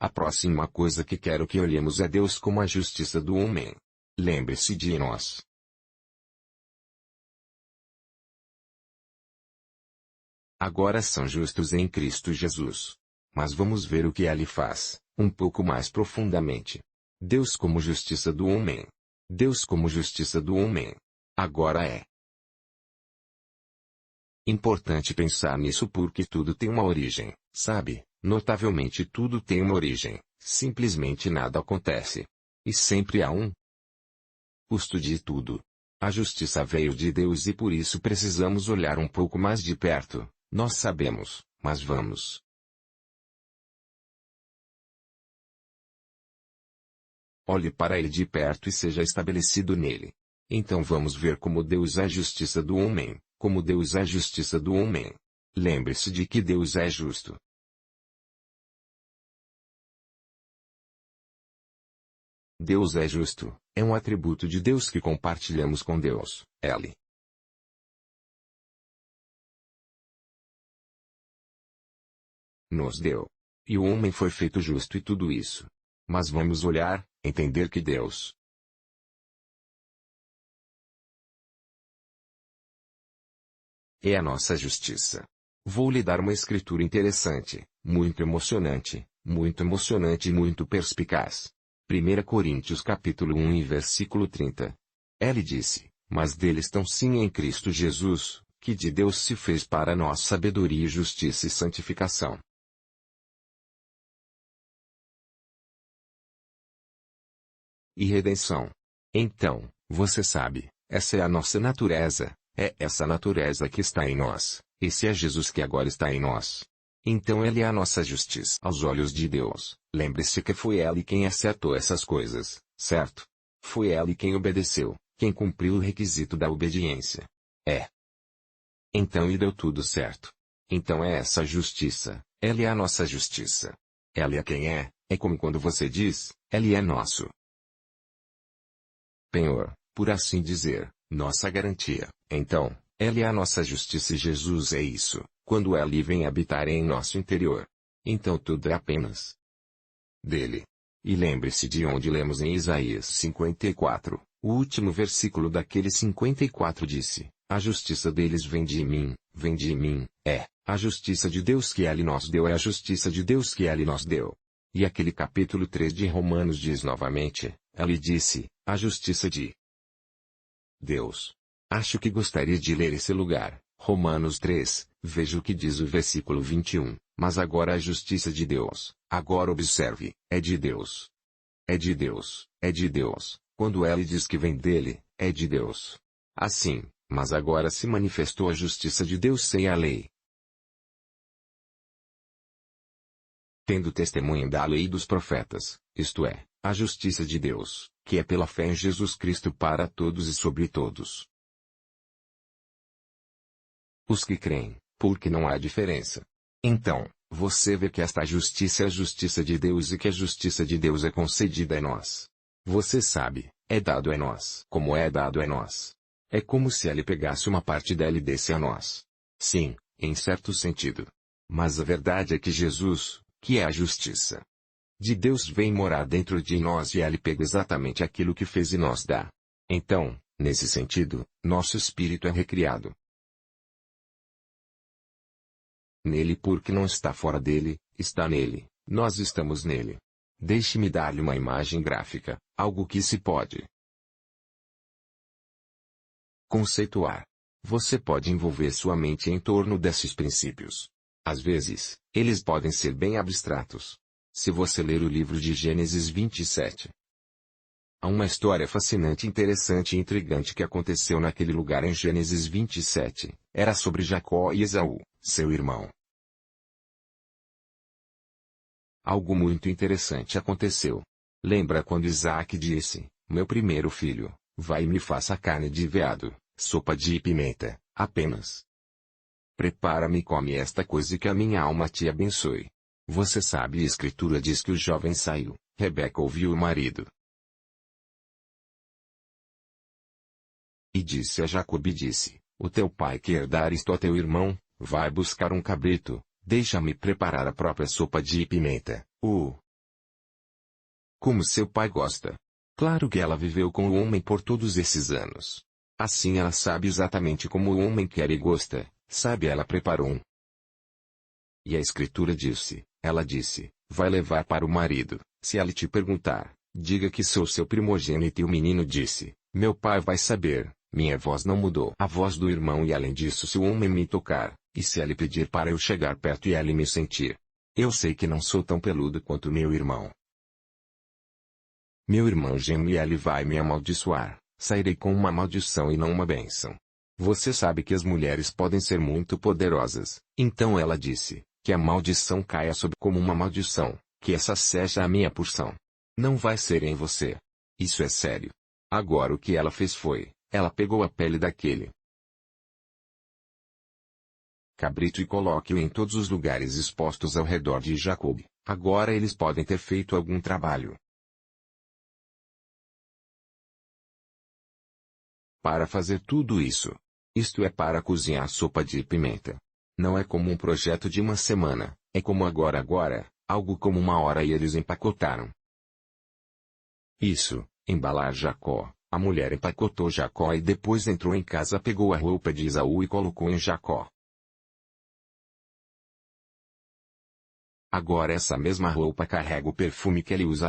A próxima coisa que quero que olhemos é Deus como a justiça do homem. Lembre-se de nós. Agora são justos em Cristo Jesus. Mas vamos ver o que ele faz, um pouco mais profundamente. Deus como justiça do homem. Deus como justiça do homem. Agora é importante pensar nisso porque tudo tem uma origem, sabe? Notavelmente tudo tem uma origem, simplesmente nada acontece. E sempre há um custo de tudo. A justiça veio de Deus e por isso precisamos olhar um pouco mais de perto. Nós sabemos, mas vamos. Olhe para ele de perto e seja estabelecido nele. Então vamos ver como Deus é a justiça do homem, como Deus é a justiça do homem. Lembre-se de que Deus é justo. Deus é justo, é um atributo de Deus que compartilhamos com Deus, Ele nos deu. E o homem foi feito justo e tudo isso. Mas vamos olhar, entender que Deus é a nossa justiça. Vou lhe dar uma escritura interessante, muito emocionante e muito perspicaz. 1 Coríntios capítulo 1 e versículo 30. Ele disse, mas deles estão sim em Cristo Jesus, que de Deus se fez para nós sabedoria e justiça e santificação. E redenção. Então, você sabe, essa é a nossa natureza, é essa natureza que está em nós, esse é Jesus que agora está em nós. Então ele é a nossa justiça aos olhos de Deus. Lembre-se que foi ele quem acertou essas coisas, certo? Foi ele quem obedeceu, quem cumpriu o requisito da obediência. Então e deu tudo certo. Então é essa justiça, ele é a nossa justiça. Ele é quem é como quando você diz, ele é nosso penhor, por assim dizer, nossa garantia. Então, ele é a nossa justiça e Jesus é isso, quando ele vem habitar em nosso interior. Então tudo é apenas dele. E lembre-se de onde lemos em Isaías 54, o último versículo daquele 54 disse, a justiça deles vem de mim, a justiça de Deus que ele nos deu é a justiça de Deus que ele nos deu. E aquele capítulo 3 de Romanos diz novamente, ele disse, a justiça de Deus. Acho que gostaria de ler esse lugar, Romanos 3, veja o que diz o versículo 21, mas agora a justiça de Deus, agora observe, é de Deus. É de Deus, é de Deus, quando ele diz que vem dele, é de Deus. Assim, mas agora se manifestou a justiça de Deus sem a lei. Tendo testemunha da lei e dos profetas, isto é, a justiça de Deus, que é pela fé em Jesus Cristo para todos e sobre todos os que creem, porque não há diferença. Então, você vê que esta justiça é a justiça de Deus e que a justiça de Deus é concedida a nós. Você sabe, é dado a nós. Como é dado a nós? É como se ele pegasse uma parte dela e desse a nós. Sim, em certo sentido. Mas a verdade é que Jesus, que é a justiça de Deus, vem morar dentro de nós e ele pega exatamente aquilo que fez e nos dá. Então, nesse sentido, nosso espírito é recriado nele porque não está fora dele, está nele, nós estamos nele. Deixe-me dar-lhe uma imagem gráfica, algo que se pode conceituar. Você pode envolver sua mente em torno desses princípios. Às vezes, eles podem ser bem abstratos. Se você ler o livro de Gênesis 27, há uma história fascinante, interessante e intrigante que aconteceu naquele lugar em Gênesis 27. Era sobre Jacó e Esaú, seu irmão. Algo muito interessante aconteceu. Lembra quando Isaac disse, meu primeiro filho, vai e me faça carne de veado, sopa de pimenta, apenas prepara-me e come esta coisa e que a minha alma te abençoe. Você sabe, a escritura diz que o jovem saiu, Rebeca ouviu o marido e disse a Jacob disse, o teu pai quer dar isto a teu irmão, vai buscar um cabrito, deixa-me preparar a própria sopa de pimenta. como seu pai gosta. Claro que ela viveu com o homem por todos esses anos. Assim ela sabe exatamente como o homem quer e gosta, sabe, ela preparou um. E a escritura disse, ela disse, vai levar para o marido, se ele te perguntar, diga que sou seu primogênito. E o menino disse, meu pai vai saber, minha voz não mudou. A voz do irmão. E além disso, se o homem me tocar, e se ele pedir para eu chegar perto e ele me sentir, eu sei que não sou tão peludo quanto meu irmão. Meu irmão geme e ele vai me amaldiçoar, sairei com uma maldição e não uma bênção. Você sabe que as mulheres podem ser muito poderosas, então ela disse, que a maldição caia sobre como uma maldição, que essa seja a minha porção. Não vai ser em você. Isso é sério. Agora o que ela fez foi, ela pegou a pele daquele cabrito e coloque-o em todos os lugares expostos ao redor de Jacob. Agora eles podem ter feito algum trabalho. Para fazer tudo isso. Isto é para cozinhar sopa de pimenta. Não é como um projeto de uma semana, é como agora, algo como uma hora, e eles empacotaram. Isso, embalar Jacó. A mulher empacotou Jacó e depois entrou em casa, pegou a roupa de Esaú e colocou em Jacó. Agora essa mesma roupa carrega o perfume que ele usa.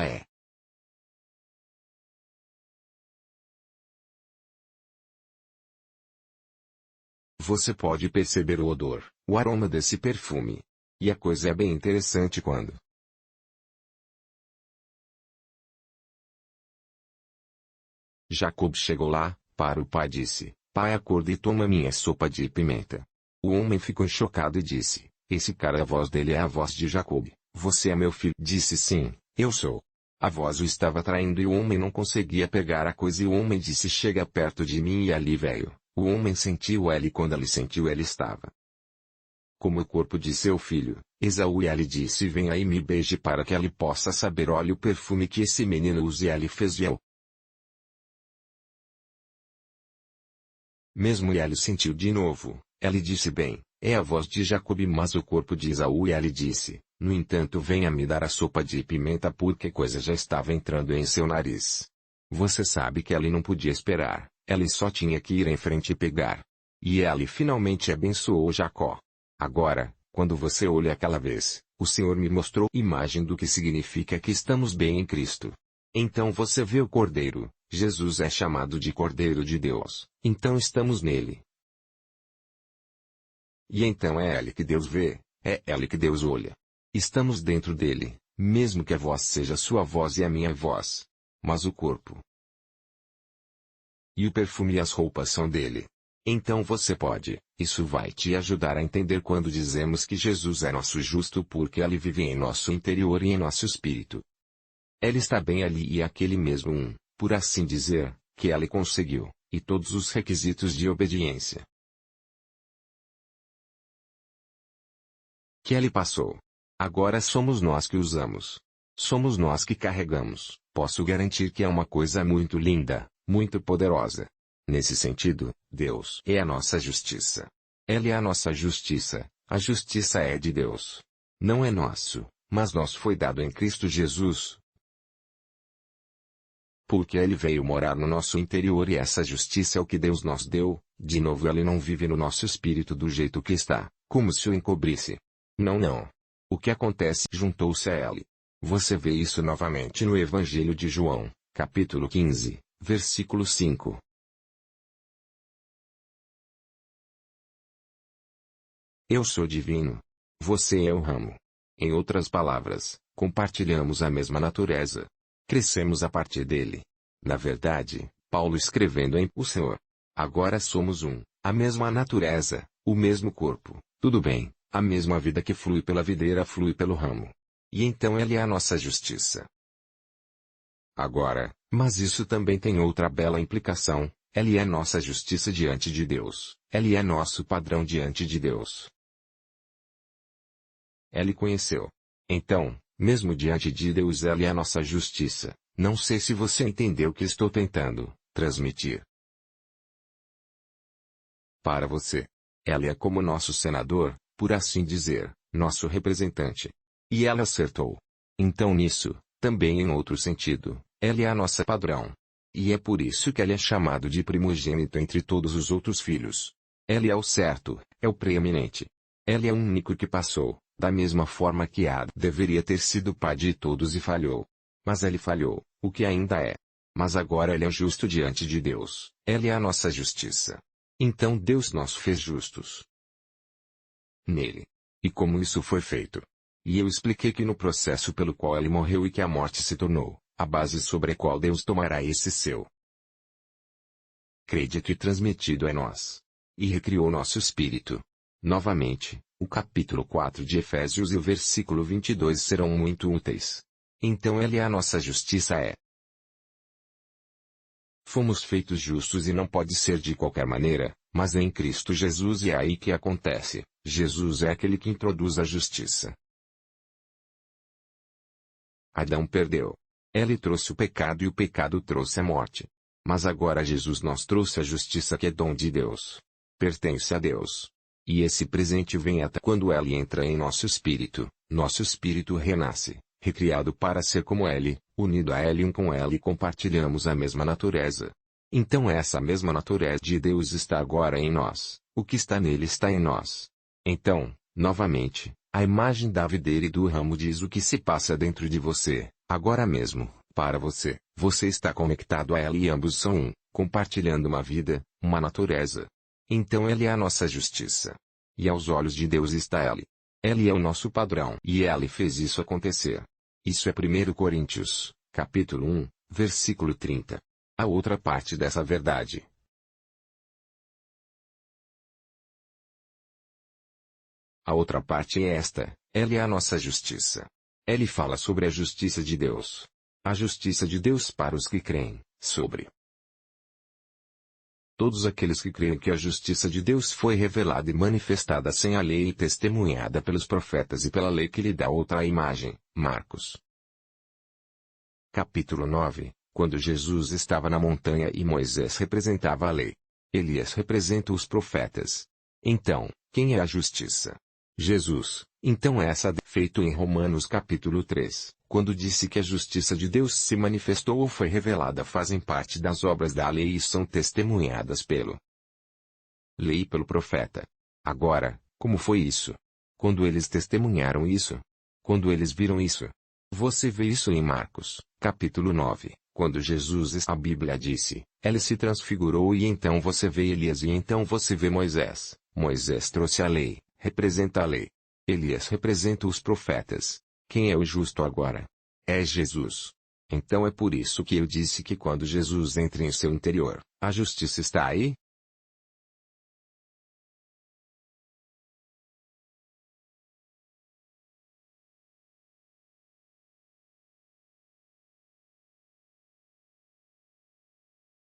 Você pode perceber o odor, o aroma desse perfume. E a coisa é bem interessante quando Jacob chegou lá, para o pai disse, pai, acorda e toma minha sopa de pimenta. O homem ficou chocado e disse, esse cara, a voz dele é a voz de Jacob. Você é meu filho? Disse, sim, eu sou. A voz o estava traindo e o homem não conseguia pegar a coisa, e o homem disse, chega perto de mim, e ali veio. O homem sentiu ela, e quando ele sentiu, ele estava como o corpo de seu filho. Esaú, e ele disse, vem aí, me beije para que ele possa saber, olha o perfume que esse menino usa. E ele fez, e eu. Mesmo ele sentiu de novo, ele disse, bem, é a voz de Jacob, mas o corpo de Esaú. E ele disse, no entanto, venha me dar a sopa de pimenta, porque coisa já estava entrando em seu nariz. Você sabe que ele não podia esperar, ele só tinha que ir em frente e pegar. E ele finalmente abençoou Jacó. Agora, quando você olha aquela vez, o Senhor me mostrou imagem do que significa que estamos bem em Cristo. Então você vê o Cordeiro, Jesus é chamado de Cordeiro de Deus, então estamos nele. E então é ele que Deus vê, é ele que Deus olha. Estamos dentro dele, mesmo que a voz seja sua voz e a minha voz. Mas o corpo e o perfume e as roupas são dele. Então você pode, isso vai te ajudar a entender quando dizemos que Jesus é nosso justo, porque ele vive em nosso interior e em nosso espírito. Ele está bem ali, e aquele mesmo por assim dizer, que ele conseguiu, e todos os requisitos de obediência que ele passou. Agora somos nós que usamos. Somos nós que carregamos. Posso garantir que é uma coisa muito linda, muito poderosa. Nesse sentido, Deus é a nossa justiça. Ele é a nossa justiça, a justiça é de Deus. Não é nosso, mas nos foi dado em Cristo Jesus. Porque ele veio morar no nosso interior, e essa justiça é o que Deus nos deu. De novo, ele não vive no nosso espírito do jeito que está, como se o encobrisse. Não. O que acontece? Juntou-se a ele. Você vê isso novamente no Evangelho de João, capítulo 15, versículo 5. Eu sou divino. Você é o ramo. Em outras palavras, compartilhamos a mesma natureza. Crescemos a partir dele. Na verdade, Paulo escrevendo em O Senhor. Agora somos a mesma natureza, o mesmo corpo, tudo bem, a mesma vida que flui pela videira flui pelo ramo. E então ele é a nossa justiça. Agora, mas isso também tem outra bela implicação, ele é nossa justiça diante de Deus, ele é nosso padrão diante de Deus. Ele conheceu. Então, mesmo diante de Deus, ele é a nossa justiça. Não sei se você entendeu o que estou tentando transmitir para você. Ele é como nosso senador, por assim dizer, nosso representante. E ela acertou. Então nisso, Também em outro sentido, ele é a nossa padrão. E é por isso que ele é chamado de primogênito entre todos os outros filhos. Ele é o certo, é o preeminente. Ele é o único que passou, da mesma forma que Adão deveria ter sido pai de todos e falhou. Mas ele falhou, o que ainda é. Mas agora ele é justo diante de Deus, ele é a nossa justiça. Então Deus nos fez justos nele. E como isso foi feito? E eu expliquei que no processo pelo qual ele morreu e que a morte se tornou a base sobre a qual Deus tomará esse seu crédito e transmitido a nós. E recriou nosso espírito. Novamente, o capítulo 4 de Efésios e o versículo 22 serão muito úteis. Então ele é a nossa justiça Fomos feitos justos e não pode ser de qualquer maneira, mas em Cristo Jesus e é aí que acontece. Jesus é aquele que introduz a justiça. Adão perdeu. Ele trouxe o pecado e o pecado trouxe a morte. Mas agora Jesus nos trouxe a justiça que é dom de Deus. Pertence a Deus. E esse presente vem até quando ele entra em nosso espírito renasce, recriado para ser como ele, unido a ele e um com ele e compartilhamos a mesma natureza. Então essa mesma natureza de Deus está agora em nós, o que está nele está em nós. Então, novamente, a imagem da videira e do ramo diz o que se passa dentro de você, agora mesmo, para você. Você está conectado a ela e ambos são um, compartilhando uma vida, uma natureza. Então ele é a nossa justiça. E aos olhos de Deus está ele. Ele é o nosso padrão. E ele fez isso acontecer. Isso é 1 Coríntios, capítulo 1, versículo 30. A outra parte dessa verdade. A outra parte é esta, ele é a nossa justiça. Ele fala sobre a justiça de Deus. A justiça de Deus para os que creem, sobre todos aqueles que creem que a justiça de Deus foi revelada e manifestada sem a lei e testemunhada pelos profetas e pela lei que lhe dá outra imagem. Marcos. Capítulo 9. Quando Jesus estava na montanha e Moisés representava a lei. Elias representa os profetas. Então, quem é a justiça? Jesus. Então essa feito em Romanos capítulo 3, quando disse que a justiça de Deus se manifestou ou foi revelada fazem parte das obras da lei e são testemunhadas pelo lei e pelo profeta. Agora, como foi isso? Quando eles testemunharam isso? Quando eles viram isso? Você vê isso em Marcos, capítulo 9, quando Jesus a Bíblia disse, ele se transfigurou e então você vê Elias e então você vê Moisés. Moisés trouxe a lei, representa a lei. Elias representa os profetas. Quem é o justo agora? É Jesus. Então é por isso que eu disse que quando Jesus entra em seu interior, a justiça está aí,